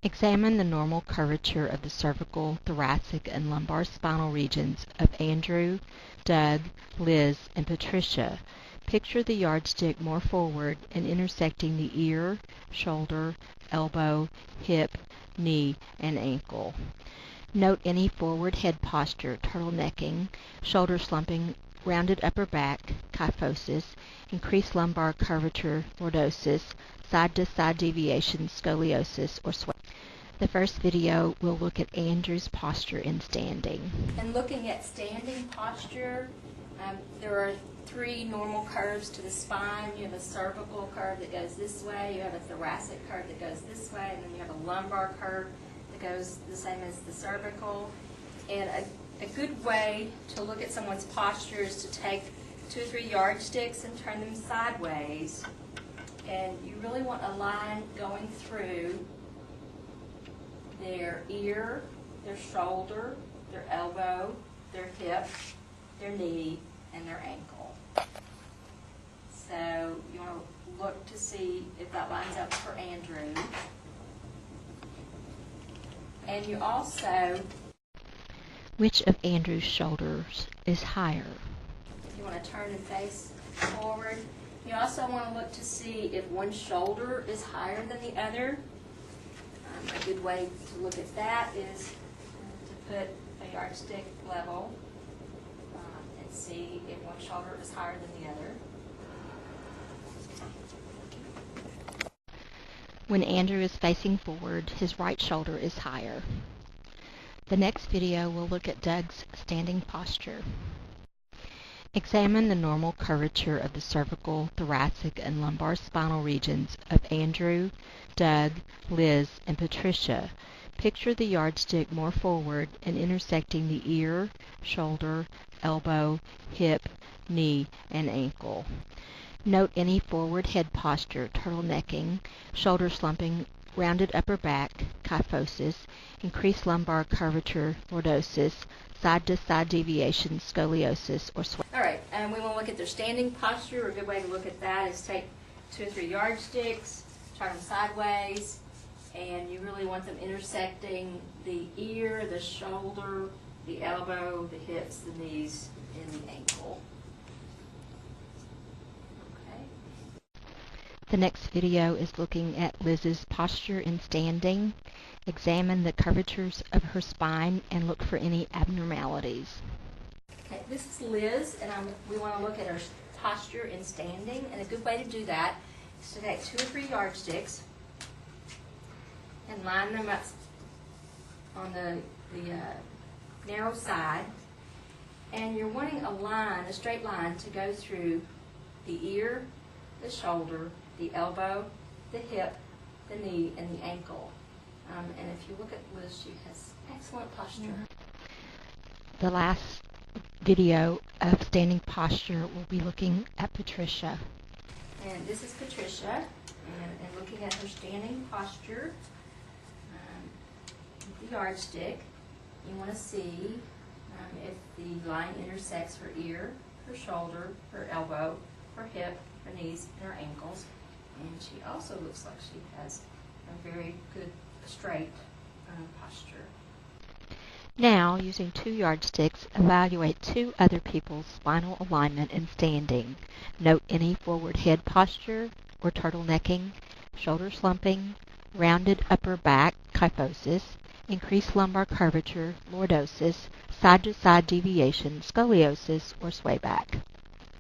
Examine the normal curvature of the cervical, thoracic, and lumbar spinal regions of Andrew, Doug, Liz, and Patricia. Picture the yardstick more forward and intersecting the ear, shoulder, elbow, hip, knee, and ankle. Note any forward head posture, turtlenecking, shoulder slumping, rounded upper back, kyphosis, increased lumbar curvature, lordosis, side-to-side deviation, scoliosis, or sway. The first video will look at Andrew's posture in standing. And looking at standing posture, there are three normal curves to the spine. You have a cervical curve that goes this way, you have a thoracic curve that goes this way, and then you have a lumbar curve that goes the same as the cervical. And a good way to look at someone's posture is to take 2 or 3 yardsticks and turn them sideways. And you really want a line going through their ear, their shoulder, their elbow, their hip, their knee, and their ankle. So you want to look to see if that lines up for Andrew. And you also... Which of Andrew's shoulders is higher? You want to turn and face forward. You also want to look to see if one shoulder is higher than the other. A good way to look at that is to put a yardstick level and see if one shoulder is higher than the other. When Andrew is facing forward, his right shoulder is higher. The next video will look at Doug's standing posture. Examine the normal curvature of the cervical, thoracic, and lumbar spinal regions of Andrew, Doug, Liz, and Patricia. Picture the yardstick more forward and intersecting the ear, shoulder, elbow, hip, knee, and ankle. Note any forward head posture, turtlenecking, shoulder slumping, rounded upper back, kyphosis, increased lumbar curvature, lordosis, side-to-side deviation, scoliosis, or sway. All right, and we want to look at their standing posture. A good way to look at that is take 2 or 3 yardsticks, turn them sideways, and you really want them intersecting the ear, the shoulder, the elbow, the hips, the knees, and the ankle. Okay. The next video is looking at Liz's posture in standing. Examine the curvatures of her spine and look for any abnormalities. Okay, this is Liz, and we want to look at her posture in standing. And a good way to do that is to take 2 or 3 yardsticks and line them up on the narrow side. And you're wanting a straight line to go through the ear, the shoulder, the elbow, the hip, the knee, and the ankle. And if you look at Liz, she has excellent posture. The last video of standing posture will be looking at Patricia. And this is Patricia, and looking at her standing posture with the yardstick, you want to see if the line intersects her ear, her shoulder, her elbow, her hip, her knees, and her ankles. And she also looks like she has a very good straight posture. Now, using 2 yardsticks, evaluate 2 other people's spinal alignment and standing. Note any forward head posture or turtlenecking, shoulder slumping, rounded upper back, kyphosis, increased lumbar curvature, lordosis, side-to-side deviation, scoliosis, or swayback.